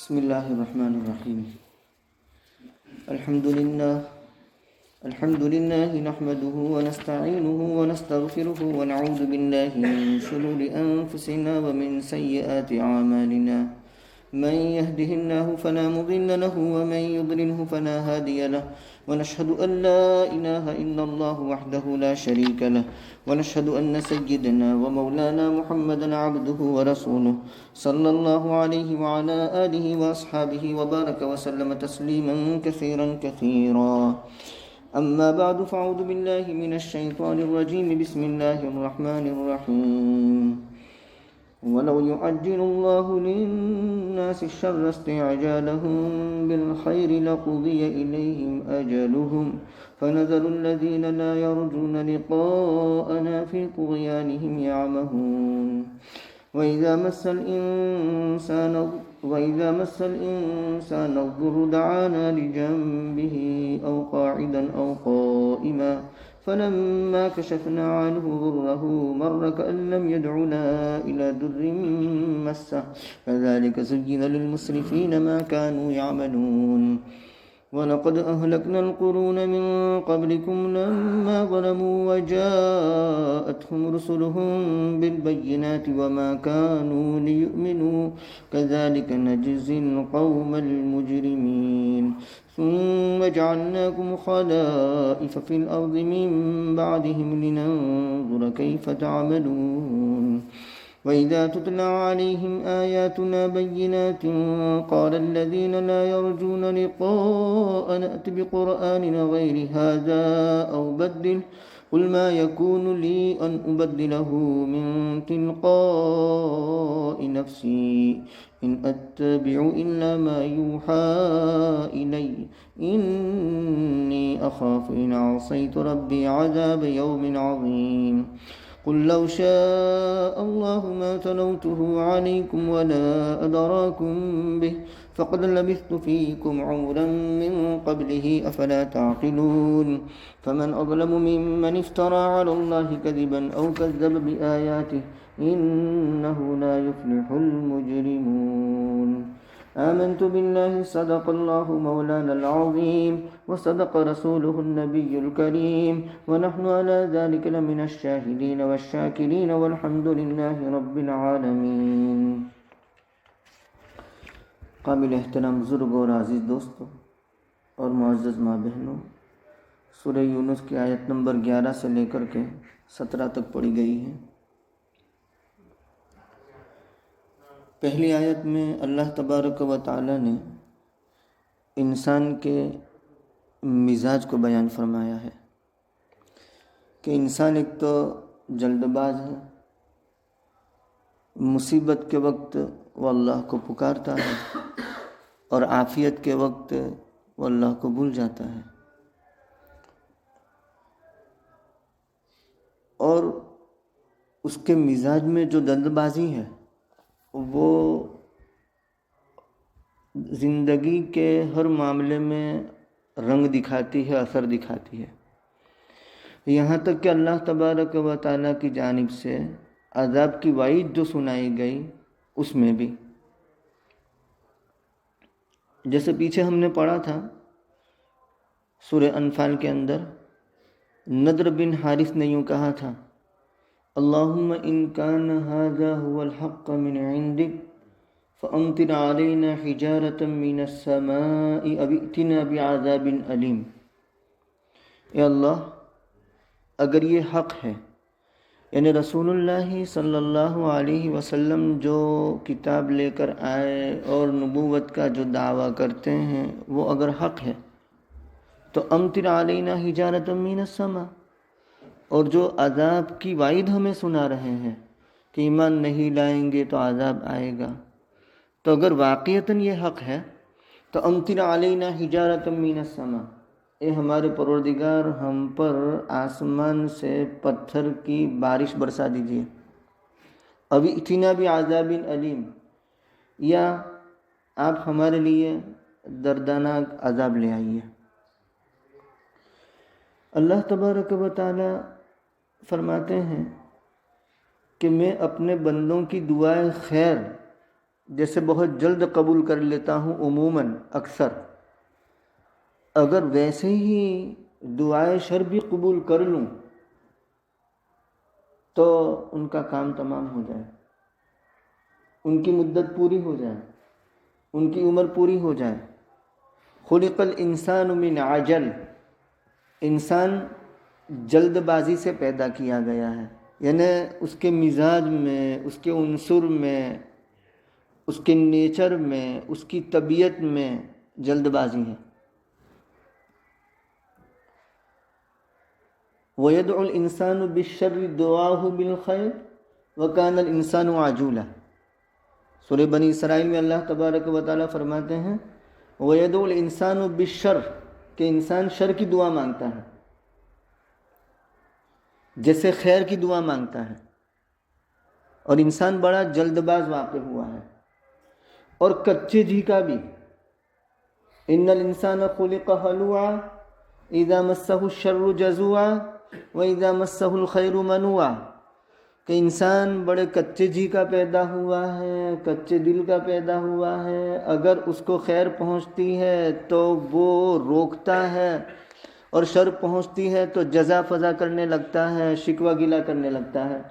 بسم الله الرحمن الرحيم. الحمد لله نحمده ونستعينه ونستغفره ونعوذ بالله من شرور أنفسنا ومن سيئات أعمالنا. من يهده الله فلا مضل له ومن يضلله فلا هادي له، ونشهد أن لا إله إلا الله وحده لا شريك له، ونشهد أن سيدنا ومولانا محمدا عبده ورسوله صلى الله عليه وعلى آله وأصحابه وبارك وسلم تسليما كثيرا كثيرا. أما بعد، فأعوذ بالله من الشيطان الرجيم. بسم الله الرحمن الرحيم. ولو يعجل الله للناس الشر استعجالهم بالخير لقضي إليهم أجلهم، فنذر الذين لا يرجون لقاءنا في طغيانهم يعمهون. وإذا مس الإنسان الضر دعانا لجنبه أو قاعدا أو قائما، فلما كشفنا عنه ضره مر كأن لم يدعنا إلى ضر مسه، كذلك زين للمسرفين ما كانوا يعملون. ولقد أهلكنا القرون من قبلكم لما ظلموا وجاءتهم رسلهم بالبينات وما كانوا ليؤمنوا، كذلك نجزي القوم المجرمين. ثم جعلناكم خلائف في الأرض من بعدهم لننظر كيف تعملون. وإذا تتلى عليهم آياتنا بينات قال الذين لا يرجون لقاءنا ائت بقرآن غير هذا أو بدله، قل ما يكون لي أن أبدله من تلقاء نفسي إن أتبع إلا ما يوحى إلي إني أخاف إن عصيت ربي عذاب يوم عظيم. قل لو شاء الله ما تلوته عليكم ولا أدراكم به، فقد لبثت فيكم عمرا من قبله أفلا تعقلون. فمن أظلم ممن افترى على الله كذبا أو كذب بآياته إنه لا يفلح المجرمون. آمنت بالله صدق الله مولانا العظيم وصدق رسوله النبي الكريم، ونحن على ذلك لمن الشاهدين والشاكرين والحمد لله رب العالمين. قابل احترام بزرگ اور عزیز دوستوں اور معزز ماں بہنوں، سورہ یونس کی آیت نمبر 11 سے لے کر کے 17 تک پڑھی گئی ہے. پہلی آیت میں اللہ تبارک و تعالی نے انسان کے مزاج کو بیان فرمایا ہے کہ انسان ایک تو جلد باز ہے، مصیبت کے وقت وہ اللہ کو پکارتا ہے اور عافیت کے وقت وہ اللہ کو بھول جاتا ہے. اور اس کے مزاج میں جو جلد بازی ہے وہ زندگی کے ہر معاملے میں رنگ دکھاتی ہے، اثر دکھاتی ہے، یہاں تک کہ اللہ تبارک و تعالیٰ کی جانب سے عذاب کی وعید جو سنائی گئی اس میں بھی. جیسے پیچھے ہم نے پڑھا تھا سورہ انفال کے اندر، نضر بن حارث نے یوں کہا تھا: اللہم ان کان ھذا ھو الحق من عندک فامطر علینا حجارۃ من السماء او ائتنا بعذاب علیم. اے اللہ، اگر یہ حق ہے، یعنی رسول اللہ صلی اللہ علیہ وسلم جو کتاب لے کر آئے اور نبوت کا جو دعویٰ کرتے ہیں وہ اگر حق ہے تو امطر علینا حجارۃ من السماء، اور جو عذاب کی وعید ہمیں سنا رہے ہیں کہ ایمان نہیں لائیں گے تو عذاب آئے گا، تو اگر واقعتاً یہ حق ہے تو امطر علینا حجارۃ من السماء، اے ہمارے پروردگار ہم پر آسمان سے پتھر کی بارش برسا دیجیے. اب ائتنا بعذاب علیم، یا آپ ہمارے لیے دردناک عذاب لے آئیے. اللہ تبارک و تعالی فرماتے ہیں کہ میں اپنے بندوں کی دعائے خیر جیسے بہت جلد قبول کر لیتا ہوں عموماً اکثر، اگر ویسے ہی دعائے شر بھی قبول کر لوں تو ان کا کام تمام ہو جائے، ان کی مدت پوری ہو جائے، ان کی عمر پوری ہو جائے۔ خلق الانسان من عجل، انسان جلد بازی سے پیدا کیا گیا ہے، یعنی اس کے مزاج میں، اس کے عنصر میں، اس کے نیچر میں، اس کی طبیعت میں جلد بازی ہے۔ وَيَدْعُ الْإِنسَانُ بِالشَّرِّ دُعَاهُ بِالْخَيْرِ وَكَانَ الْإِنسَانُ عَجُولًا۔ سورہ بنی اسرائیل میں اللہ تبارک و تعالیٰ فرماتے ہیں وَيَدْعُ الْإِنسَانُ بِالشَّرِّ، کہ انسان شر کی دعا مانگتا ہے جیسے خیر کی دعا مانگتا ہے، اور انسان بڑا جلد باز واقع ہوا ہے اور کچے جی کا بھی۔ ان الانسان خلق ہلوعا اذا مسہ الشر جزوعا واذا مسہ الخیر منوعا، کہ انسان بڑے کچے جی کا پیدا ہوا ہے، کچے دل کا پیدا ہوا ہے، اگر اس کو خیر پہنچتی ہے تو وہ روکتا ہے، اور شر پہنچتی ہے تو جزا فضا کرنے لگتا ہے، شکوہ گلہ کرنے لگتا ہے۔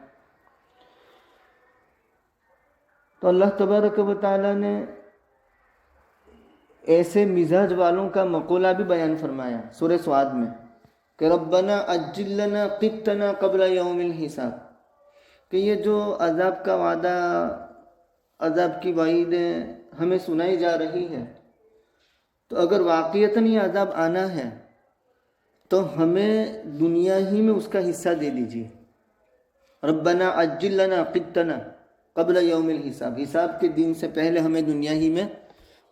تو اللہ تبارک و تعالیٰ نے ایسے مزاج والوں کا مقولہ بھی بیان فرمایا سورہ سعد میں کہ ربنا عجل لنا قطنا قبل یوم الحساب، کہ یہ جو عذاب کا وعدہ، عذاب کی وعیدیں ہمیں سنائی جا رہی ہے، تو اگر واقعتاً یہ عذاب آنا ہے تو ہمیں دنیا ہی میں اس کا حصہ دے دیجیے۔ ربنا عجل لنا قطنا قبل یوم الحساب، حساب کے دن سے پہلے ہمیں دنیا ہی میں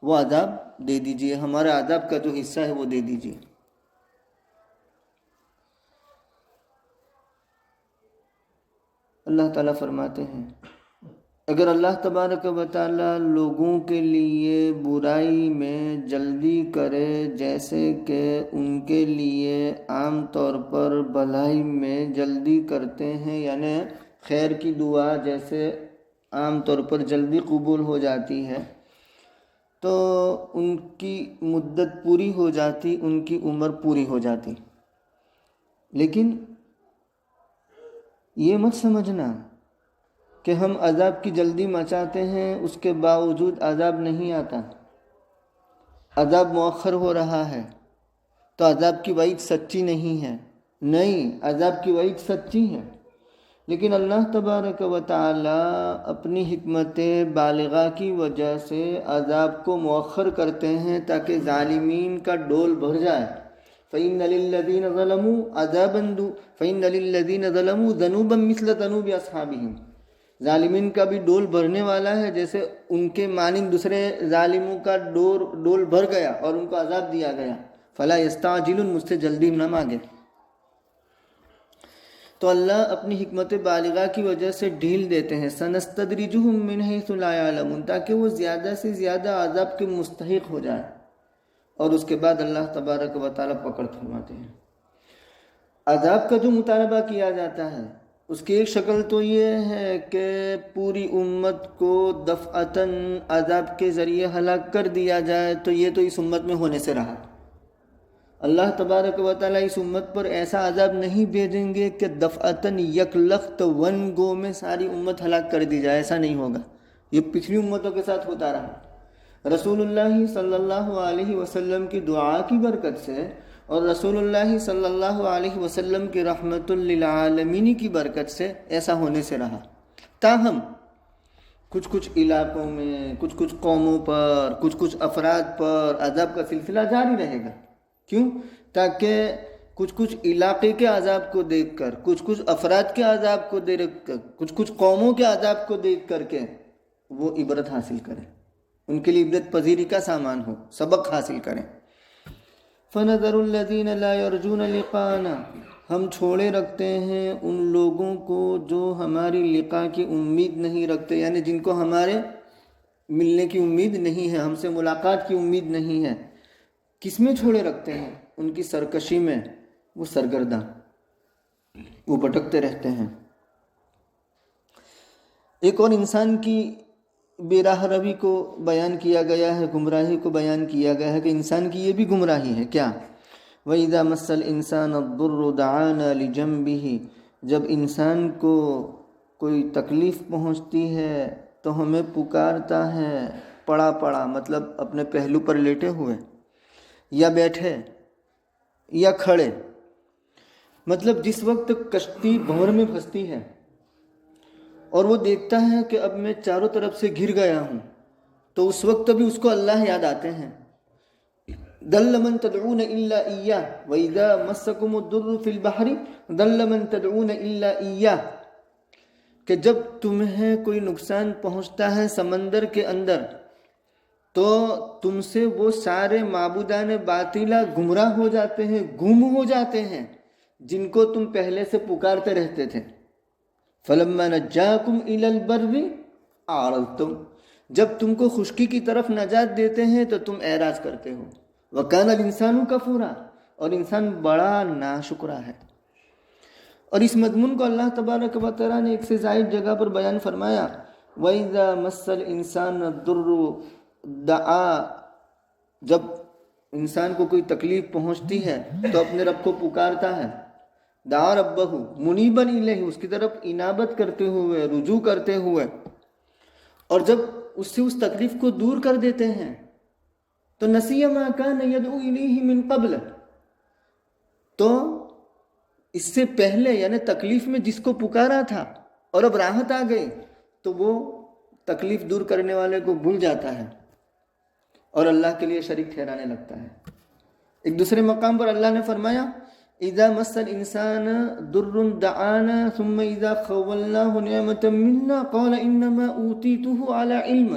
وہ عذاب دے دیجیے، ہمارا عذاب کا جو حصہ ہے وہ دے دیجیے۔ اللہ تعالیٰ فرماتے ہیں اگر اللہ تبارک و تعالیٰ لوگوں کے لیے برائی میں جلدی کرے جیسے کہ ان کے لیے عام طور پر بھلائی میں جلدی کرتے ہیں، یعنی خیر کی دعا جیسے عام طور پر جلدی قبول ہو جاتی ہے، تو ان کی مدت پوری ہو جاتی، ان کی عمر پوری ہو جاتی۔ لیکن یہ مت سمجھنا کہ ہم عذاب کی جلدی مچاتے ہیں، اس کے باوجود عذاب نہیں آتا، عذاب مؤخر ہو رہا ہے تو عذاب کی وعید سچی نہیں ہے۔ نہیں، عذاب کی وعید سچی ہے، لیکن اللہ تبارک و تعالیٰ اپنی حکمت بالغہ کی وجہ سے عذاب کو مؤخر کرتے ہیں تاکہ ظالمین کا ڈول بھر جائے۔ فَإِنَّ لِلَّذِينَ ظَلَمُوا ذَنُوبًا مِثْلَ ذَنُوبِ أَصْحَابِهِمْ، ظالمین کا بھی ڈول بھرنے والا ہے، جیسے ان کے مانند دوسرے ظالموں کا ڈول بھر گیا اور ان کو عذاب دیا گیا۔ فَلَا يَسْتَعْجِلُونَ، مجھ سے جلدی نہ مانگے۔ تو اللہ اپنی حکمت بالغہ کی وجہ سے ڈھیل دیتے ہیں، سَنَسْتَدْرِجُهُم مِّنْ حَيْثُ لَا يَعْلَمُونَ، تاکہ وہ زیادہ سے زیادہ عذاب کے مستحق ہو جائے، اور اس کے بعد اللہ تبارک و تعالیٰ پکڑ فرماتے ہیں۔ عذاب کا جو مطالبہ کیا جاتا ہے اس کی ایک شکل تو یہ ہے کہ پوری امت کو دفعتاً عذاب کے ذریعے ہلاک کر دیا جائے، تو یہ تو اس امت میں ہونے سے رہا۔ اللہ تبارک و تعالیٰ اس امت پر ایسا عذاب نہیں بھیجیں گے کہ دفعتاً یک لخت ون گو میں ساری امت ہلاک کر دی جائے، ایسا نہیں ہوگا۔ یہ پچھلی امتوں کے ساتھ ہوتا رہا۔ رسول اللہ صلی اللہ علیہ وسلم کی دعا کی برکت سے اور رسول اللہ صلی اللہ علیہ وسلم کی رحمت للعالمین کی برکت سے ایسا ہونے سے رہا۔ تاہم کچھ علاقوں میں، کچھ قوموں پر، کچھ افراد پر عذاب کا سلسلہ جاری رہے گا۔ کیوں؟ تاکہ کچھ علاقے کے عذاب کو دیکھ کر، کچھ افراد کے عذاب کو دیکھ کر، کچھ قوموں کے عذاب کو دیکھ کر کے وہ عبرت حاصل کریں، ان کے لیے عبرت پذیری کا سامان ہو، سبق حاصل کریں۔ فَنَذَرُ الَّذِينَ لَا يَرْجُونَ لِقَاءَنَا، ہم چھوڑے رکھتے ہیں ان لوگوں کو جو ہماری لقاء کی امید نہیں رکھتے، یعنی جن کو ہمارے ملنے کی امید نہیں ہے، ہم سے ملاقات کی امید نہیں ہے۔ کس میں چھوڑے رکھتے ہیں؟ ان کی سرکشی میں، وہ سرگرداں، وہ بھٹکتے رہتے ہیں۔ ایک اور انسان کی بے راہ روی کو بیان کیا گیا ہے، گمراہی کو بیان کیا گیا ہے کہ انسان کی یہ بھی گمراہی ہے کیا؟ وَإِذَا مَسَّ الْإِنسَانَ الضُّرُّ دَعَانَا لِجَنبِهِ، جب انسان کو کوئی تکلیف پہنچتی ہے تو ہمیں پکارتا ہے، پڑا پڑا مطلب اپنے پہلو پر لیٹے ہوئے، یا بیٹھے یا کھڑے، مطلب جس وقت کشتی بھنور میں پھنستی ہے اور وہ دیکھتا ہے کہ اب میں چاروں طرف سے گھر گیا ہوں، تو اس وقت بھی اس کو اللہ یاد آتے ہیں. دل من تدعون الا ایاہ واذا مسکم الضر فی البحر دل من تدعون الا ایاہ، کہ جب تمہیں کوئی نقصان پہنچتا ہے سمندر کے اندر تو تم سے وہ سارے معبودان باطلہ گمراہ ہو جاتے ہیں، گم ہو جاتے ہیں جن کو تم پہلے سے پکارتے رہتے تھے. فلما نجاکم الی البر اعرضتم، جب تم کو خشکی کی طرف نجات دیتے ہیں تو تم اعراض کرتے ہو. وکان الانسان کفورا، اور انسان بڑا ناشکرا ہے. اور اس مضمون کو اللہ تبارک و تعالیٰ نے ایک سے زائد جگہ پر بیان فرمایا. وَإِذَا مَسَّ الْإِنسَانَ الضُّرُّ دَعَا، جب انسان کو کوئی تکلیف پہنچتی ہے تو اپنے رب کو پکارتا ہے. دعا ربہ منیباً الیہ، اس کی طرف انابت کرتے ہوئے، رجوع کرتے ہوئے. اور جب اس سے اس تکلیف کو دور کر دیتے ہیں تو نسی ما کان یدعو الیہ من قبل، تو اس سے پہلے یعنی تکلیف میں جس کو پکارا تھا اور اب راحت آ گئی تو وہ تکلیف دور کرنے والے کو بھول جاتا ہے اور اللہ کے لیے شریک ٹھہرانے لگتا ہے. ایک دوسرے مقام پر اللہ نے فرمایا اذا مس الانسان ضر دعانا ثم اذا خولناه نعمة منا قال انما اوتیته على علم،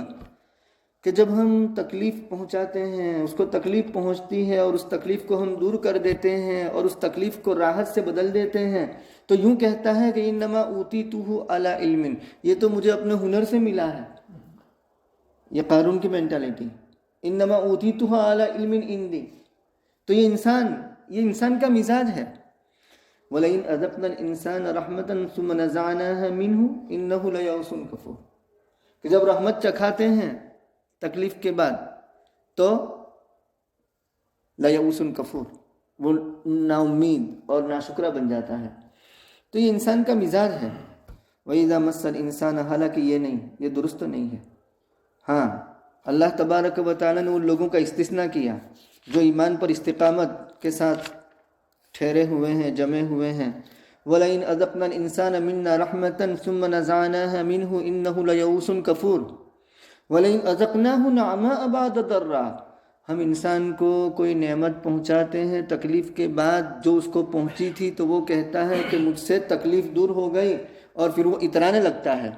کہ جب ہم تکلیف پہنچاتے ہیں، اس کو تکلیف پہنچتی ہے اور اس تکلیف کو ہم دور کر دیتے ہیں اور اس تکلیف کو راحت سے بدل دیتے ہیں تو یوں کہتا ہے کہ انما اوتیتہ علی علم، یہ تو مجھے اپنے ہنر سے ملا ہے. یہ قارون کی مینٹالٹی، انما اوتیتہ علی علم عندی. تو یہ انسان کا مزاج ہے. وَلَئِنْ أَذَقْنَا الْإِنسَانَ رَحْمَةً ثُمَّ نَزَعْنَاهَا مِنْهُ إِنَّهُ لَيَئُوسٌ کفور، کہ جب رحمت چکھاتے ہیں تکلیف کے بعد تو لیئوس کفور، وہ نا امید اور ناشکرہ بن جاتا ہے. تو یہ انسان کا مزاج ہے. وَإِذَا مَسَّ الْإِنسَانَ، حالانکہ یہ نہیں، یہ درست نہیں ہے. ہاں اللہ تبارک و تعالیٰ نے ان لوگوں کا استثناء کیا جو ایمان پر استقامت کے ساتھ ٹھہرے ہوئے ہیں، جمے ہوئے ہیں. وَلَئِنْ أَذَقْنَا الْإِنسَانَ مِنَّا رَحْمَةً ثُمَّ نَزَعْنَاهَا مِنْهُ إِنَّهُ لَيَئُوسٌ کفور. وَلَئِنْ أَذَقْنَاهُ نَعْمَاءَ بَعْدَ ضَرًّا، ہم انسان کو کوئی نعمت پہنچاتے ہیں تکلیف کے بعد جو اس کو پہنچی تھی تو وہ کہتا ہے کہ مجھ سے تکلیف دور ہو گئی اور پھر وہ اترانے لگتا ہے.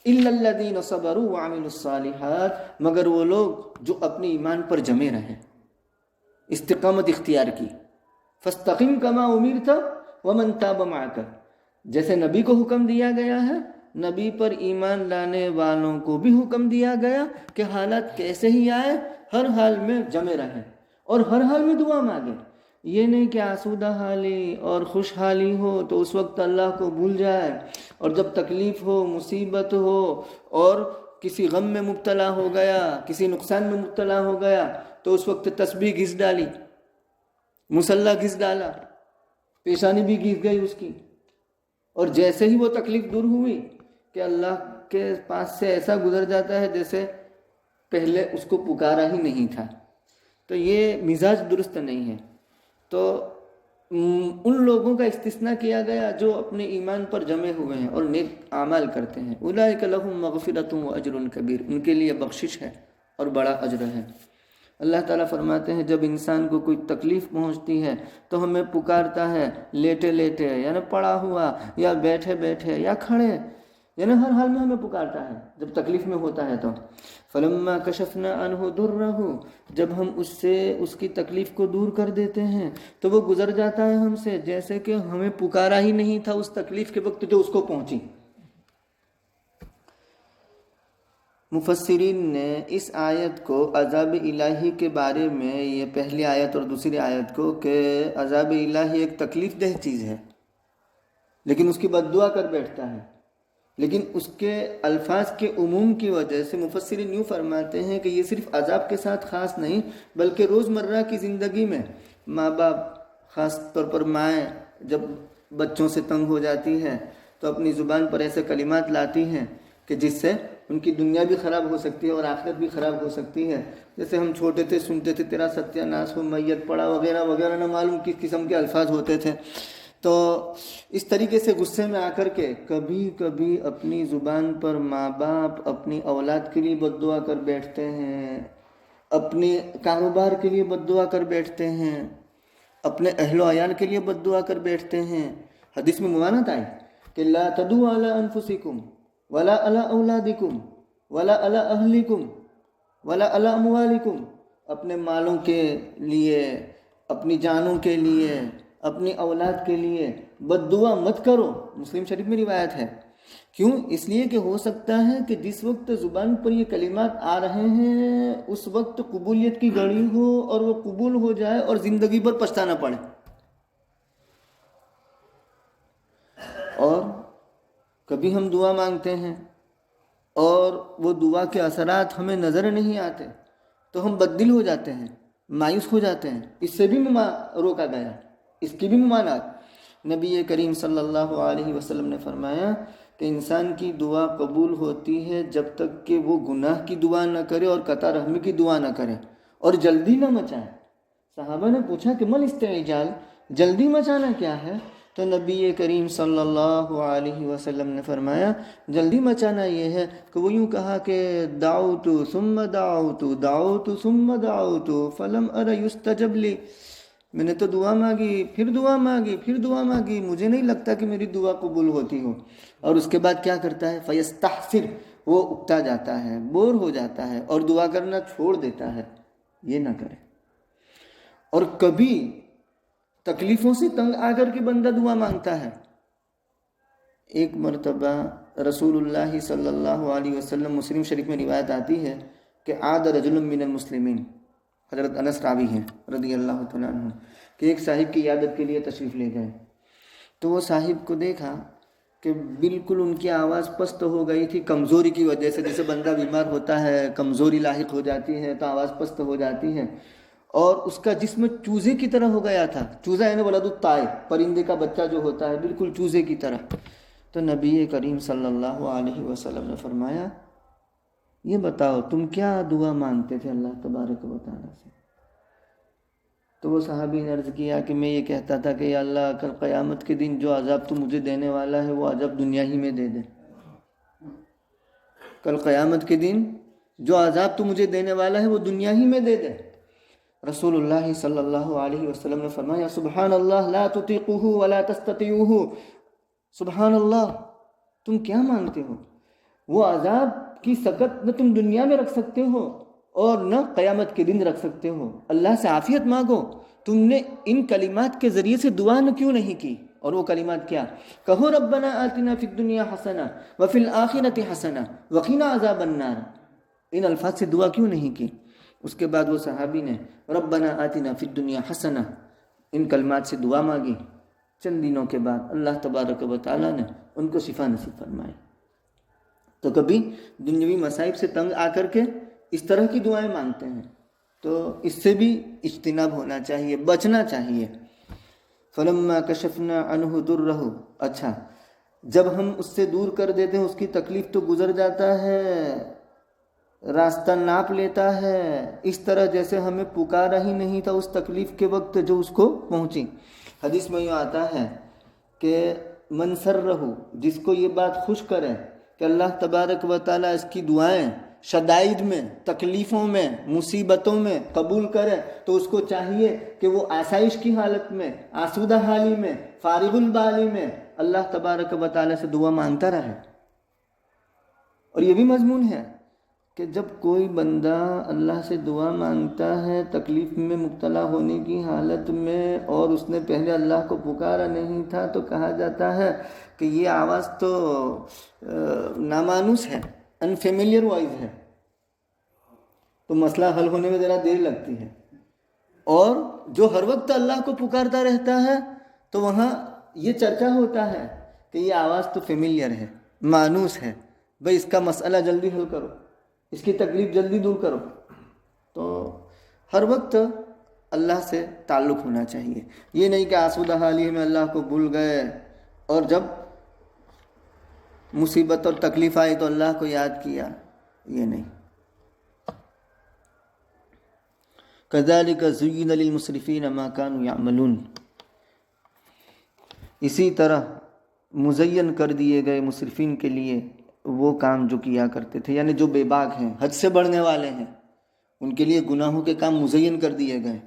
إِلَّا الَّذِينَ صَبَرُوا وَعَمِلُوا الصَّالِحَاتِ، مگر وہ لوگ جو اپنے ایمان پر جمے رہے، استقامت اختیار کی. فَاسْتَقِمْ كَمَا أُمِرْتَ وَمَنْ تَابَ مَعَكَ، جیسے نبی کو حکم دیا گیا ہے، نبی پر ایمان لانے والوں کو بھی حکم دیا گیا کہ حالات کیسے ہی آئے ہر حال میں جمے رہیں اور ہر حال میں دعا مانگیں. یہ نہیں کہ آسودہ حالی اور خوشحالی ہو تو اس وقت اللہ کو بھول جائے، اور جب تکلیف ہو، مصیبت ہو اور کسی غم میں مبتلا ہو گیا، کسی نقصان میں مبتلا ہو گیا تو اس وقت تسبیح گھس ڈالی، مصلی گھس ڈالا، پیشانی بھی گھس گئی اس کی، اور جیسے ہی وہ تکلیف دور ہوئی کہ اللہ کے پاس سے ایسا گزر جاتا ہے جیسے پہلے اس کو پکارا ہی نہیں تھا. تو یہ مزاج درست نہیں ہے. تو ان لوگوں کا استثناء کیا گیا جو اپنے ایمان پر جمے ہوئے ہیں اور نیک اعمال کرتے ہیں. اولئک لہم مغفرۃ واجر کبیر، ان کے لیے بخشش ہے اور بڑا اجر ہے. اللہ تعالیٰ فرماتے ہیں جب انسان کو کوئی تکلیف پہنچتی ہے تو ہمیں پکارتا ہے لیٹے لیٹے یعنی پڑا ہوا، یا بیٹھے بیٹھے یا کھڑے، یعنی ہر حال میں ہمیں پکارتا ہے جب تکلیف میں ہوتا ہے تو. فلما کشفنا عنہ ضرہ، جب ہم اس سے اس کی تکلیف کو دور کر دیتے ہیں تو وہ گزر جاتا ہے ہم سے جیسے کہ ہمیں پکارا ہی نہیں تھا اس تکلیف کے وقت جو اس کو پہنچی. مفسرین نے اس آیت کو عذاب الہی کے بارے میں، یہ پہلی آیت اور دوسری آیت کو، کہ عذاب الہی ایک تکلیف دہ چیز ہے لیکن اس کی بد دعا کر بیٹھتا ہے، لیکن اس کے الفاظ کے عموم کی وجہ سے مفسرین یوں فرماتے ہیں کہ یہ صرف عذاب کے ساتھ خاص نہیں، بلکہ روزمرہ کی زندگی میں ماں باپ، خاص طور پر مائیں جب بچوں سے تنگ ہو جاتی ہے تو اپنی زبان پر ایسے کلمات لاتی ہیں کہ جس سے ان کی دنیا بھی خراب ہو سکتی ہے اور آخرت بھی خراب ہو سکتی ہے. جیسے ہم چھوٹے تھے سنتے تھے تیرا ستیہ ناش ہو، میت پڑا، وغیرہ وغیرہ، نہ معلوم کس قسم کے الفاظ ہوتے تھے. تو اس طریقے سے غصے میں آ کر کے کبھی کبھی اپنی زبان پر ماں باپ اپنی اولاد کے لیے بد دعا کر بیٹھتے ہیں، اپنے کاروبار کے لیے بد دعا کر بیٹھتے ہیں، اپنے اہل و عیال کے لیے بد دعا کر بیٹھتے ہیں. حدیث میں ممانعت آئی کہ لا تدعوا علی انفسکم ولا علی اولادکم ولا علی اہلکم ولا علی اموالکم. اپنے مالوں کے لیے، اپنی جانوں کے لیے، اپنی اولاد کے لیے بد دعا مت کرو. مسلم شریف میں روایت ہے. کیوں؟ اس لیے کہ ہو سکتا ہے کہ جس وقت زبان پر یہ کلمات آ رہے ہیں اس وقت قبولیت کی گھڑی ہو اور وہ قبول ہو جائے اور زندگی پر پچھتانا پڑے. اور کبھی ہم دعا مانگتے ہیں اور وہ دعا کے اثرات ہمیں نظر نہیں آتے تو ہم بددل ہو جاتے ہیں، مایوس ہو جاتے ہیں. اس سے بھی روکا گیا، اس کی بھی ممانعت. نبی کریم صلی اللہ علیہ وسلم نے فرمایا کہ انسان کی دعا قبول ہوتی ہے جب تک کہ وہ گناہ کی دعا نہ کرے اور قطع رحمی کی دعا نہ کرے اور جلدی نہ مچائے. صحابہ نے پوچھا کہ مل استعجال، جلدی مچانا کیا ہے؟ تو نبی کریم صلی اللہ علیہ وسلم نے فرمایا جلدی مچانا یہ ہے کہ وہ یوں کہا کہ دعوت ثم دعوت دعوت ثم دعوت فلم ار یستجب لی. میں نے تو دعا مانگی، پھر دعا مانگی، پھر دعا مانگی، مجھے نہیں لگتا کہ میری دعا قبول ہوتی ہو. اور اس کے بعد کیا کرتا ہے؟ فیستحسر، وہ اکتا جاتا ہے، بور ہو جاتا ہے اور دعا کرنا چھوڑ دیتا ہے. یہ نہ کرے. اور کبھی تکلیفوں سے تنگ آ کر کے بندہ دعا مانگتا ہے. ایک مرتبہ رسول اللہ صلی اللہ علیہ وسلم، مسلم شریف میں روایت آتی ہے کہ عاد رجل من المسلمین، حضرت انس راوی ہیں رضی اللہ تعالیٰ عنہ، کہ ایک صاحب کی عیادت کے لیے تشریف لے گئے. تو وہ صاحب کو دیکھا کہ بالکل ان کی آواز پست ہو گئی تھی کمزوری کی وجہ سے. جیسے بندہ بیمار ہوتا ہے، کمزوری لاحق ہو جاتی ہے تو آواز پست ہو جاتی ہے. اور اس کا جسم چوزے کی طرح ہو گیا تھا. چوزہ یعنی ولد الطائر، پرندے کا بچہ جو ہوتا ہے، بالکل چوزے کی طرح. تو نبی کریم صلی اللہ علیہ وسلم نے فرمایا یہ بتاؤ تم کیا دعا مانگتے تھے اللہ تبارک و تعالیٰ سے؟ تو وہ صحابی نے عرض کیا کہ میں یہ کہتا تھا کہ یا اللہ کل قیامت کے دن جو عذاب تو مجھے دینے والا ہے وہ عذاب دنیا ہی میں دے دے. کل قیامت کے دن جو عذاب تو مجھے دینے والا ہے وہ دنیا ہی میں دے دے. رسول اللہ صلی اللہ علیہ وسلم نے فرمایا سبحان اللہ لا تطیقوہ ولا تستطیعوہ. سبحان اللہ، تم کیا مانگتے ہو؟ وہ عذاب کی سکت نہ تم دنیا میں رکھ سکتے ہو اور نہ قیامت کے دن رکھ سکتے ہو. اللہ سے عافیت مانگو. تم نے ان کلمات کے ذریعے سے دعا نہ کیوں نہیں کی؟ اور وہ کلمات کیا؟ کہو ربنا آتنا فی الدنیا حسنہ وفی الآخرۃ حسنہ وقنا عذاب النار. ان الفاظ سے دعا کیوں نہیں کی؟ اس کے بعد وہ صحابی نے ربنا آتنا فی الدنیا حسنہ ان کلمات سے دعا مانگی. چند دنوں کے بعد اللہ تبارک و تعالیٰ نے ان کو شفا نصیب فرمائی. تو کبھی دنیاوی مصائب سے تنگ آ کر کے اس طرح کی دعائیں مانگتے ہیں تو اس سے بھی اجتناب ہونا چاہیے، بچنا چاہیے. فلما کشفنا عنہ درہ، اچھا جب ہم اس سے دور کر دیتے ہیں اس کی تکلیف تو گزر جاتا ہے، راستہ ناپ لیتا ہے، اس طرح جیسے ہمیں پکارا ہی نہیں تھا اس تکلیف کے وقت جو اس کو پہنچی. حدیث میں یوں آتا ہے کہ من سرہ، جس کو یہ بات خوش کرے کہ اللہ تبارک و تعالیٰ اس کی دعائیں شدائد میں، تکلیفوں میں، مصیبتوں میں قبول کرے، تو اس کو چاہیے کہ وہ آسائش کی حالت میں، آسودہ حالی میں، فارغ البالی میں اللہ تبارک و تعالیٰ سے دعا مانگتا رہے. اور یہ بھی مضمون ہے کہ جب کوئی بندہ اللہ سے دعا مانگتا ہے تکلیف میں مبتلا ہونے کی حالت میں اور اس نے پہلے اللہ کو پکارا نہیں تھا تو کہا جاتا ہے کہ یہ آواز تو نامانوس ہے، انفیملیئر وائز ہے، تو مسئلہ حل ہونے میں ذرا دیر لگتی ہے. اور جو ہر وقت اللہ کو پکارتا رہتا ہے تو وہاں یہ چرچا ہوتا ہے کہ یہ آواز تو فیملیئر ہے، مانوس ہے، بھئی اس کا مسئلہ جلدی حل کرو، اس کی تکلیف جلدی دور کرو. تو ہر وقت اللہ سے تعلق ہونا چاہیے. یہ نہیں کہ آسودہ حالی میں اللہ کو بھول گئے اور جب مصیبت اور تکلیف آئی تو اللہ کو یاد کیا، یہ نہیں. كَذَلِكَ زُيِّنَ لِلْمُسْرِفِينَ مَا كَانُوا يَعْمَلُونَ. اسی طرح مزین کر دیے گئے مسرفین کے لیے وہ کام جو کیا کرتے تھے، یعنی جو بے باک ہیں، حد سے بڑھنے والے ہیں، ان کے لیے گناہوں کے کام مزین کر دیے گئے.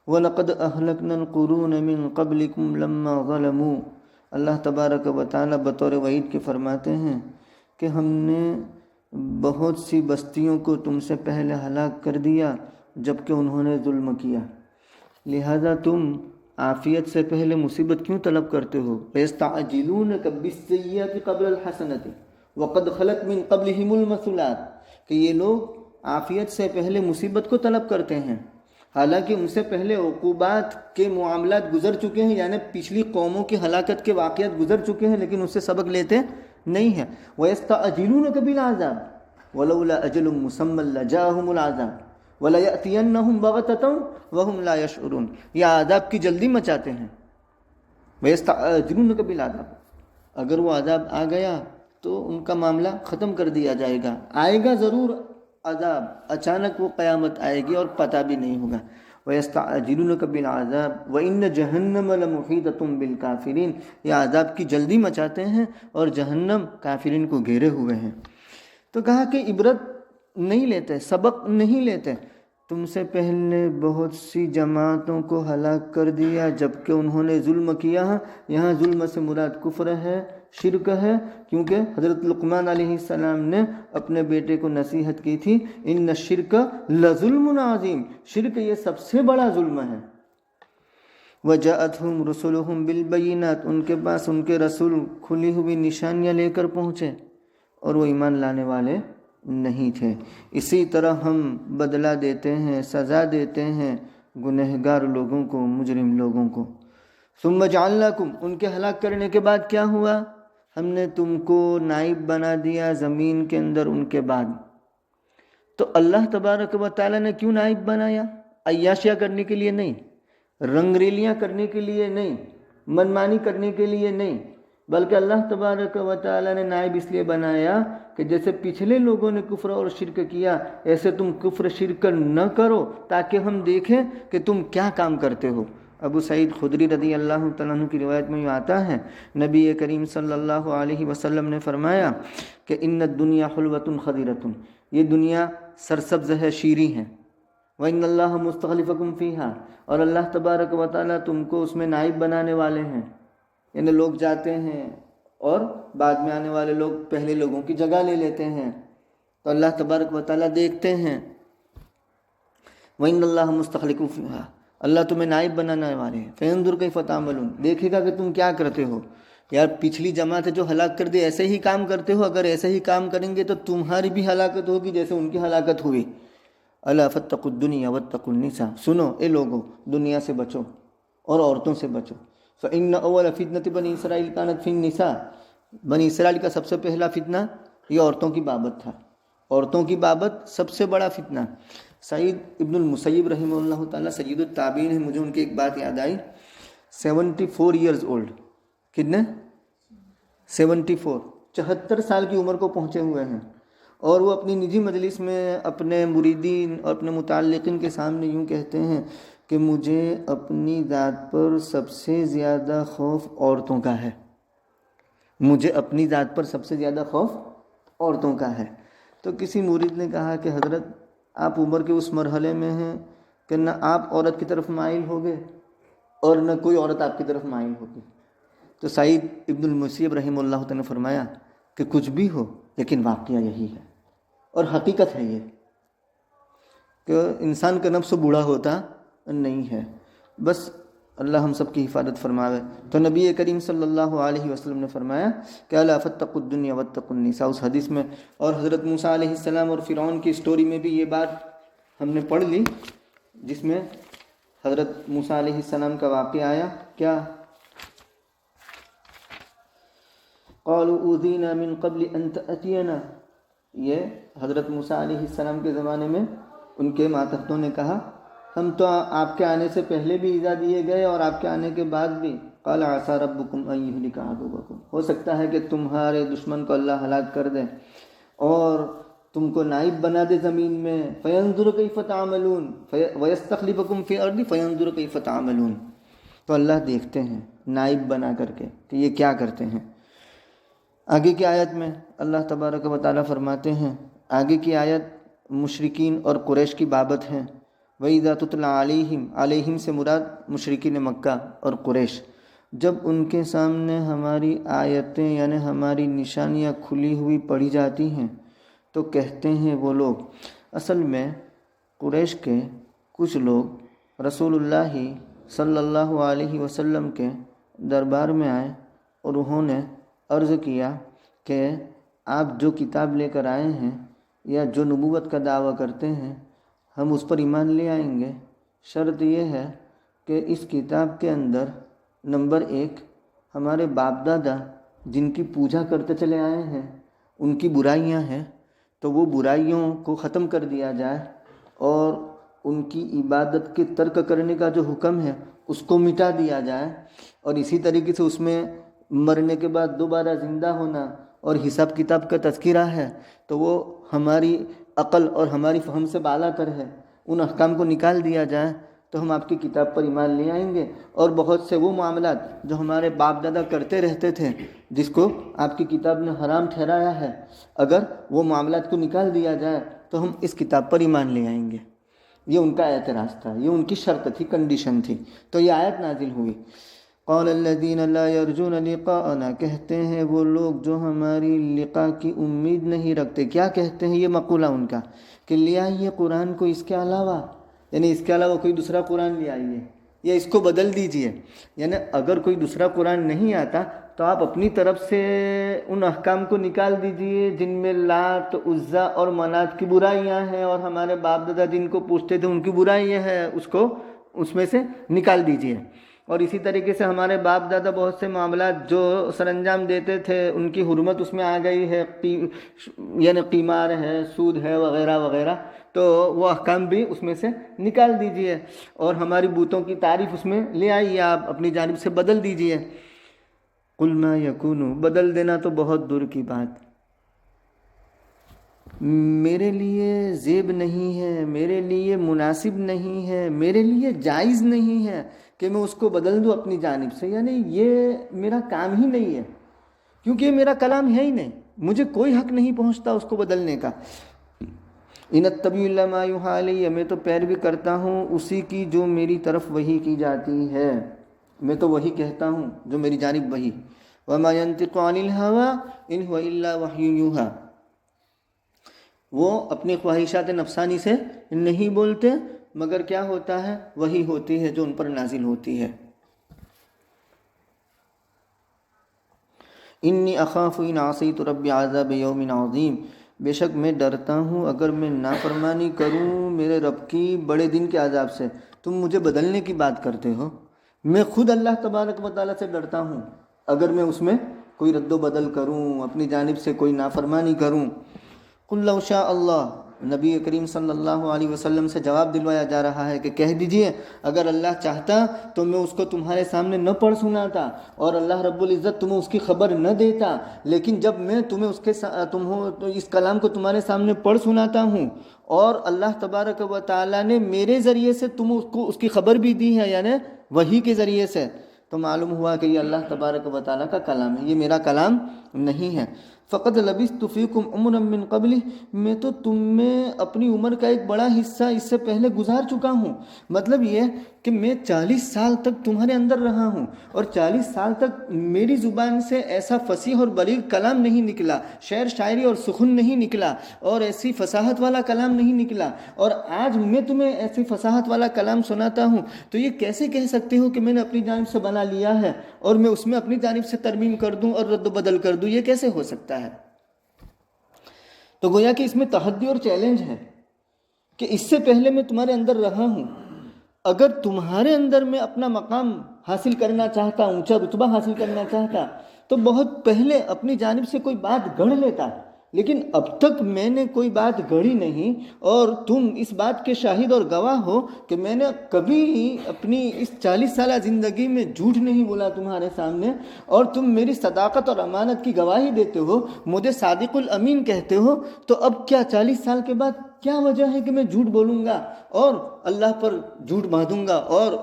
وَلَقَدْ أَهْلَكْنَا الْقُرُونَ مِنْ قَبْلِكُمْ لَمَّا ظَلَمُوا. اللہ تبارک و تعالیٰ بطور وعید کے فرماتے ہیں کہ ہم نے بہت سی بستیوں کو تم سے پہلے ہلاک کر دیا جبکہ انہوں نے ظلم کیا. لہذا تم عافیت سے پہلے مصیبت کیوں طلب کرتے ہو؟ فَيَسْتَعْجِلُونَكَ بِالسَّيِّئَةِ قَبْلَ الْحَسَنَةِ وَقَدْ خَلَتْ مِنْ قَبْلِهِمُ الْمَثُلَاتِ. کہ یہ لوگ عافیت سے پہلے مصیبت کو طلب کرتے ہیں، حالانکہ ان سے پہلے عقوبات کے معاملات گزر چکے ہیں، یعنی پچھلی قوموں کی ہلاکت کے واقعات گزر چکے ہیں، لیکن اس سے سبق لیتے نہیں ہیں. وَيَسْتَعْجِلُونَكَ بِالْعَذَابِ وَلَوْلَا أَجَلٌ مُّسَمًّى لَجَاءَهُمُ الْعَذَابُ وَلَيَأْتِيَنَّهُمْ بَغْتَةً وَهُمْ لَا يَشْعُرُونَ. یہ عذاب کی جلدی مچاتے ہیں. وَيَسْتَعْجِلُونَكَ بِالْعَذَابِ. اگر وہ عذاب آ گیا تو ان کا معاملہ ختم کر دیا جائے گا. آئے گا ضرور عذاب، اچانک وہ قیامت آئے گی اور پتہ بھی نہیں ہوگا. وَيَسْتَعْجِلُونَكَ بِالْعَذَابِ وَإِنَّ جَهَنَّمَ لَمُحِيطَةٌ بِالْكَافِرِينَ. یہ عذاب کی جلدی مچاتے ہیں اور جہنم کافرین کو گھیرے ہوئے ہیں. تو کہا کہ عبرت نہیں لیتے، سبق نہیں لیتے. تم سے پہلے بہت سی جماعتوں کو ہلاک کر دیا جبکہ انہوں نے ظلم کیا. یہاں ظلم سے مراد کفر ہے، شرک ہے، کیونکہ حضرت لقمان علیہ السلام نے اپنے بیٹے کو نصیحت کی تھی، ان الشرک لظلم عظیم. شرک یہ سب سے بڑا ظلم ہے. وجاءتهم رسلهم بالبینات. ان کے پاس ان کے رسول کھلی ہوئی نشانیاں لے کر پہنچے اور وہ ایمان لانے والے نہیں تھے. اسی طرح ہم بدلہ دیتے ہیں، سزا دیتے ہیں گنہگار لوگوں کو، مجرم لوگوں کو. ثم جعلناکم. ان کے ہلاک کرنے کے بعد کیا ہوا؟ ہم نے تم کو نائب بنا دیا زمین کے اندر ان کے بعد. تو اللہ تبارک و تعالیٰ نے کیوں نائب بنایا؟ عیاشیاں کرنے کے لیے نہیں، رنگریلیاں کرنے کے لیے نہیں، منمانی کرنے کے لیے نہیں، بلکہ اللہ تبارک و تعالیٰ نے نائب اس لیے بنایا کہ جیسے پچھلے لوگوں نے کفر اور شرک کیا، ایسے تم کفر شرک نہ کرو تاکہ ہم دیکھیں کہ تم کیا کام کرتے ہو. ابو سعید خدری رضی اللہ تعالیٰ عنہ کی روایت میں یہ آتا ہے، نبی کریم صلی اللہ علیہ وسلم نے فرمایا کہ ان الدنیا حلوۃ خضرۃ. یہ دنیا سرسبز ہے، شیریں ہے. وَإِنَّ اللَّهَ مُسْتَخْلِفَكُمْ فِيهَا. اور اللہ تبارک و تعالیٰ تم کو اس میں نائب بنانے والے ہیں. یعنی لوگ جاتے ہیں اور بعد میں آنے والے لوگ پہلے لوگوں کی جگہ لے لیتے ہیں، تو اللہ تبارک و تعالیٰ دیکھتے ہیں. وَإِنَّ اللَّهَ مُسْتَخْلِفَكُمْ فِيهَا. اللہ تمہیں نائب بنانے والے ہیں. فَيَنْظُرْ كَيْفَ تَعْمَلُونَ. دیکھے گا کہ تم کیا کرتے ہو. یار پچھلی جماعت ہے جو ہلاک کر دے، ایسے ہی کام کرتے ہو. اگر ایسے ہی کام کریں گے تو تمہاری بھی ہلاکت ہوگی جیسے ان کی ہلاکت ہوئی. الا فاتقوا الدنیا واتقوا النساء. سنو اے لوگو، دنیا سے بچو اور عورتوں سے بچو. فإن اول فتنة بنی اسرائیل كانت في النساء. بنی اسرائیل کا سب سے پہلا فتنہ یہ عورتوں کی بابت تھا. عورتوں کی بابت سب سے بڑا فتنہ. سعید ابن المسیب رحمہ اللہ تعالیٰ سید التابعین ہیں. مجھے ان کی ایک بات یاد آئی. 74 ایئرز اولڈ. کتنے؟ 74. 74 سال کی عمر کو پہنچے ہوئے ہیں، اور وہ اپنی نجی مجلس میں اپنے مریدین اور اپنے متعلقین کے سامنے یوں کہتے ہیں کہ مجھے اپنی ذات پر سب سے زیادہ خوف عورتوں کا ہے. مجھے اپنی ذات پر سب سے زیادہ خوف عورتوں کا ہے. تو کسی مرید نے کہا کہ حضرت آپ عمر کے اس مرحلے میں ہیں کہ نہ آپ عورت کی طرف مائل ہوگے اور نہ کوئی عورت آپ کی طرف مائل ہوگی. تو سعید ابن المسیب رحمہ اللہ تعالیٰ نے فرمایا کہ کچھ بھی ہو لیکن واقعہ یہی ہے اور حقیقت ہے یہ کہ انسان کا نفس بوڑھا ہوتا نہیں ہے. بس اللہ ہم سب کی حفاظت فرماوے. تو نبی کریم صلی اللہ علیہ وسلم نے فرمایا کہ الا فاتقوا الدنیا واتقوا النساء. اس حدیث میں اور حضرت موسیٰ علیہ السلام اور فرعون کی سٹوری میں بھی یہ بات ہم نے پڑھ لی، جس میں حضرت موسیٰ علیہ السلام کا واقعہ آیا. کیا؟ قالوا اوذینا من قبل ان تأتینا، یہ حضرت موسیٰ علیہ السلام کے زمانے میں ان کے ماتحتوں نے کہا ہم تو آپ کے آنے سے پہلے بھی ایذا دیے گئے اور آپ کے آنے کے بعد بھی۔ قال عسى ربكم ان يهلك عدوكم، ہو سکتا ہے کہ تمہارے دشمن کو اللہ ہلاک کر دے اور تم کو نائب بنا دے زمین میں، فینظر کیف تعملون ویستخلفکم فی الارض فینظر کیف تعملون، تو اللہ دیکھتے ہیں نائب بنا کر کے کہ یہ کیا کرتے ہیں۔ آگے کی آیت میں اللہ تبارک و تعالیٰ فرماتے ہیں، آگے کی آیت مشرکین اور قریش کی بابت ہیں۔ وَإِذَا تُتْلَى عَلَيْهِمْ، علیہم سے مراد مشرکین مکہ اور قریش، جب ان کے سامنے ہماری آیتیں یعنی ہماری نشانیاں کھلی ہوئی پڑھی جاتی ہیں تو کہتے ہیں وہ لوگ، اصل میں قریش کے کچھ لوگ رسول اللہ صلی اللہ علیہ وسلم کے دربار میں آئے اور انہوں نے عرض کیا کہ آپ جو کتاب لے کر آئے ہیں یا جو نبوت کا دعویٰ کرتے ہیں ہم اس پر ایمان لے آئیں گے، شرط یہ ہے کہ اس کتاب کے اندر نمبر 1 ہمارے باپ دادا جن کی پوجا کرتے چلے آئے ہیں ان کی برائیاں ہیں تو وہ برائیوں کو ختم کر دیا جائے اور ان کی عبادت کے ترک کرنے کا جو حکم ہے اس کو مٹا دیا جائے، اور اسی طریقے سے اس میں مرنے کے بعد دوبارہ زندہ ہونا اور حساب کتاب کا تذکرہ ہے تو وہ ہماری عقل اور ہماری فہم سے بالا کر ہے، ان احکام کو نکال دیا جائے تو ہم آپ کی کتاب پر ایمان لے آئیں گے، اور بہت سے وہ معاملات جو ہمارے باپ دادا کرتے رہتے تھے جس کو آپ کی کتاب نے حرام ٹھہرایا ہے، اگر وہ معاملات کو نکال دیا جائے تو ہم اس کتاب پر ایمان لے آئیں گے۔ یہ ان کا اعتراض تھا، یہ ان کی شرط تھی، کنڈیشن تھی، تو یہ آیت نازل ہوئی۔ قال الذین لا یرجون لقاءنا، کہتے ہیں وہ لوگ جو ہماری لقاء کی امید نہیں رکھتے، کیا کہتے ہیں؟ یہ مقولہ ان کا کہ لے آئیے قرآن کو اس کے علاوہ، یعنی اس کے علاوہ کوئی دوسرا قرآن لے آئیے یا اس کو بدل دیجئے، یعنی اگر کوئی دوسرا قرآن نہیں آتا تو آپ اپنی طرف سے ان احکام کو نکال دیجئے جن میں لات عزا اور منات کی برائیاں ہیں اور ہمارے باپ دادا جن کو پوچھتے تھے ان کی برائیاں ہیں، اس کو اس میں سے نکال دیجئے۔ اور اسی طریقے سے ہمارے باپ دادا بہت سے معاملات جو سر انجام دیتے تھے ان کی حرمت اس میں آ گئی ہے، یعنی قمار ہے، سود ہے وغیرہ وغیرہ، تو وہ احکام بھی اس میں سے نکال دیجئے اور ہماری بتوں کی تعریف اس میں لے آئیے، آپ اپنی جانب سے بدل دیجئے۔ قل ما یکون، بدل دینا تو بہت دور کی بات، میرے لیے زیب نہیں ہے، میرے لیے مناسب نہیں ہے، میرے لیے جائز نہیں ہے کہ میں اس کو بدل دوں اپنی جانب سے، یعنی یہ میرا کام ہی نہیں ہے کیونکہ یہ میرا کلام ہے ہی نہیں، مجھے کوئی حق نہیں پہنچتا اس کو بدلنے کا۔ ان اتبع الا ما یوحی الی، میں تو پیروی کرتا ہوں اسی کی جو میری طرف وحی کی جاتی ہے، میں تو وہی کہتا ہوں جو میری جانب وحی۔ وما ينطق عن الهوى ان هو الا وحی یوحی، وہ اپنی خواہشات نفسانی سے نہیں بولتے مگر کیا ہوتا ہے؟ وہی ہوتی ہے جو ان پر نازل ہوتی ہے۔ انی اخاف ان عصیت ربی عذاب یوم عظیم، بے شک میں ڈرتا ہوں اگر میں نافرمانی کروں میرے رب کی بڑے دن کے عذاب سے۔ تم مجھے بدلنے کی بات کرتے ہو، میں خود اللہ تبارک و تعالیٰ سے ڈرتا ہوں اگر میں اس میں کوئی رد و بدل کروں، اپنی جانب سے کوئی نافرمانی کروں۔ قل لو شاء اللہ، نبی کریم صلی اللہ علیہ وسلم سے جواب دلوایا جا رہا ہے کہ کہہ دیجئے اگر اللہ چاہتا تو میں اس کو تمہارے سامنے نہ پڑھ سناتا اور اللہ رب العزت تمہیں اس کی خبر نہ دیتا، لیکن جب میں تمہیں اس کلام کو تمہارے سامنے پڑھ سناتا ہوں اور اللہ تبارک و تعالیٰ نے میرے ذریعے سے تم کو اس کی خبر بھی دی ہے، یعنی وحی کے ذریعے سے، تو معلوم ہوا کہ یہ اللہ تبارک و تعالیٰ کا کلام ہے، یہ میرا کلام نہیں ہے۔ فقد لبثت فیکم عمرا من قبل، میں تو تم میں اپنی عمر کا ایک بڑا حصہ اس سے پہلے گزار چکا ہوں، مطلب یہ کہ میں 40 سال تک تمہارے اندر رہا ہوں اور 40 سال تک میری زبان سے ایسا فصیح اور بلیغ کلام نہیں نکلا، شعر شاعری اور سخن نہیں نکلا اور ایسی فصاحت والا کلام نہیں نکلا، اور آج میں تمہیں ایسی فصاحت والا کلام سناتا ہوں تو یہ کیسے کہہ سکتے ہو کہ میں نے اپنی جانب سے بنا لیا ہے اور میں اس میں اپنی جانب سے ترمیم کر دوں اور رد و بدل کر دوں؟ یہ کیسے ہو سکتا ہے؟ تو گویا کہ اس میں تحدی اور چیلنج ہے کہ اس سے پہلے میں تمہارے اندر رہا ہوں اگر تمہارے اندر میں اپنا مقام حاصل کرنا چاہتا، اونچا رتبہ حاصل کرنا چاہتا، تو بہت پہلے اپنی جانب سے کوئی بات گڑھ لیتا، لیکن اب تک میں نے کوئی بات گڑھی نہیں، اور تم اس بات کے شاہد اور گواہ ہو کہ میں نے کبھی اپنی اس 40 سالہ زندگی میں جھوٹ نہیں بولا تمہارے سامنے، اور تم میری صداقت اور امانت کی گواہی دیتے ہو، مجھے صادق الامین کہتے ہو، تو اب کیا 40 سال کے بعد کیا وجہ ہے کہ میں جھوٹ بولوں گا اور اللہ پر جھوٹ باندھوں گا اور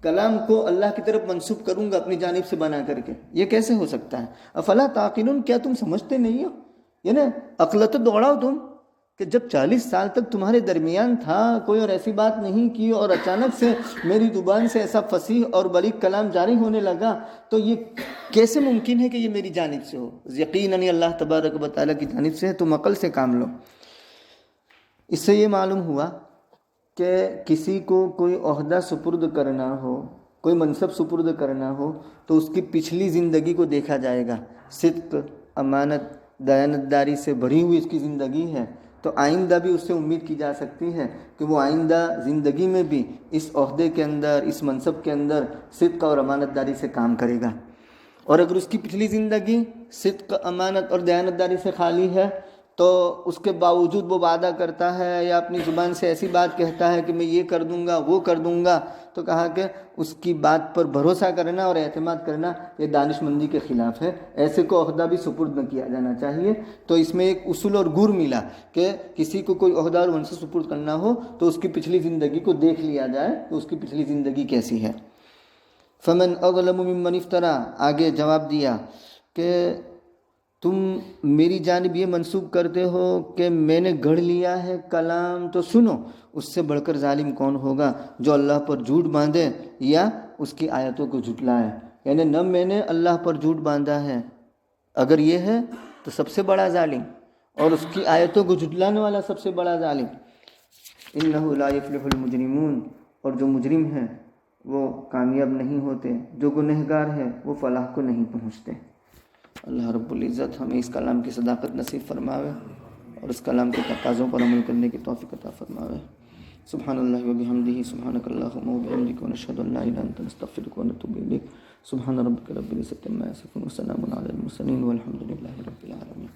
کلام کو اللہ کی طرف منسوب کروں گا اپنی جانب سے بنا کر کے؟ یہ کیسے ہو سکتا ہے؟ افلا تعقلون، کیا تم سمجھتے نہیں ہو؟ یعنی عقل تو دوڑاؤ تم، کہ جب 40 سال تک تمہارے درمیان تھا، کوئی اور ایسی بات نہیں کی، اور اچانک سے میری زبان سے ایسا فصیح اور بلیغ کلام جاری ہونے لگا، تو یہ کیسے ممکن ہے کہ یہ میری جانب سے ہو؟ یقیناً اللہ تبارک و تعالیٰ کی جانب سے ہے، تم عقل سے کام لو۔ اس سے یہ معلوم ہوا کہ کسی کو کوئی عہدہ سپرد کرنا ہو، کوئی منصب سپرد کرنا ہو، تو اس کی پچھلی زندگی کو دیکھا جائے گا۔ صدق، امانت، دیانتداری سے بھری ہوئی اس کی زندگی ہے، تو آئندہ بھی اس سے امید کی جا سکتی ہے کہ وہ آئندہ زندگی میں بھی اس عہدے کے اندر، اس منصب کے اندر صدق اور امانت داری سے کام کرے گا۔ اور اگر اس کی پچھلی زندگی صدق، امانت اور دیانتداری سے خالی ہے، تو اس کے باوجود وہ وعدہ کرتا ہے یا اپنی زبان سے ایسی بات کہتا ہے کہ میں یہ کر دوں گا، وہ کر دوں گا، تو کہا کہ اس کی بات پر بھروسہ کرنا اور اعتماد کرنا یہ دانش مندی کے خلاف ہے، ایسے کو عہدہ بھی سپرد نہ کیا جانا چاہیے۔ تو اس میں ایک اصول اور گر ملا کہ کسی کو کوئی عہدہ اور منصب سپرد کرنا ہو تو اس کی پچھلی زندگی کو دیکھ لیا جائے کہ اس کی پچھلی زندگی کیسی ہے۔ فمن اظلم ممن افترا، آگے جواب دیا کہ تم میری جانب یہ منسوب کرتے ہو کہ میں نے گڑھ لیا ہے کلام، تو سنو، اس سے بڑھ کر ظالم کون ہوگا جو اللہ پر جھوٹ باندھے یا اس کی آیتوں کو جھٹلائے۔ یعنی نہ میں نے اللہ پر جھوٹ باندھا ہے، اگر یہ ہے تو سب سے بڑا ظالم، اور اس کی آیتوں کو جھٹلانے والا سب سے بڑا ظالم۔ انہ لا یفلح المجرمون، اور جو مجرم ہیں وہ کامیاب نہیں ہوتے، جو گنہگار ہے وہ فلاح کو نہیں پہنچتے۔ اللہ رب العزت ہمیں اس کلام کی صداقت نصیب فرماوے اور اس کلام کے تقاضوں پر عمل کرنے کی توفیق عطا فرماوے۔ سبحان اللہ و بحمدہ، سبحانک اللہم و بحمدک، ونشہد ان لا الہ الا انت، نستغفرک ونتوب الیک۔ سبحان ربک رب العزت عما یصفون، وسلام علی المرسلین، والحمد للہ رب العالمین۔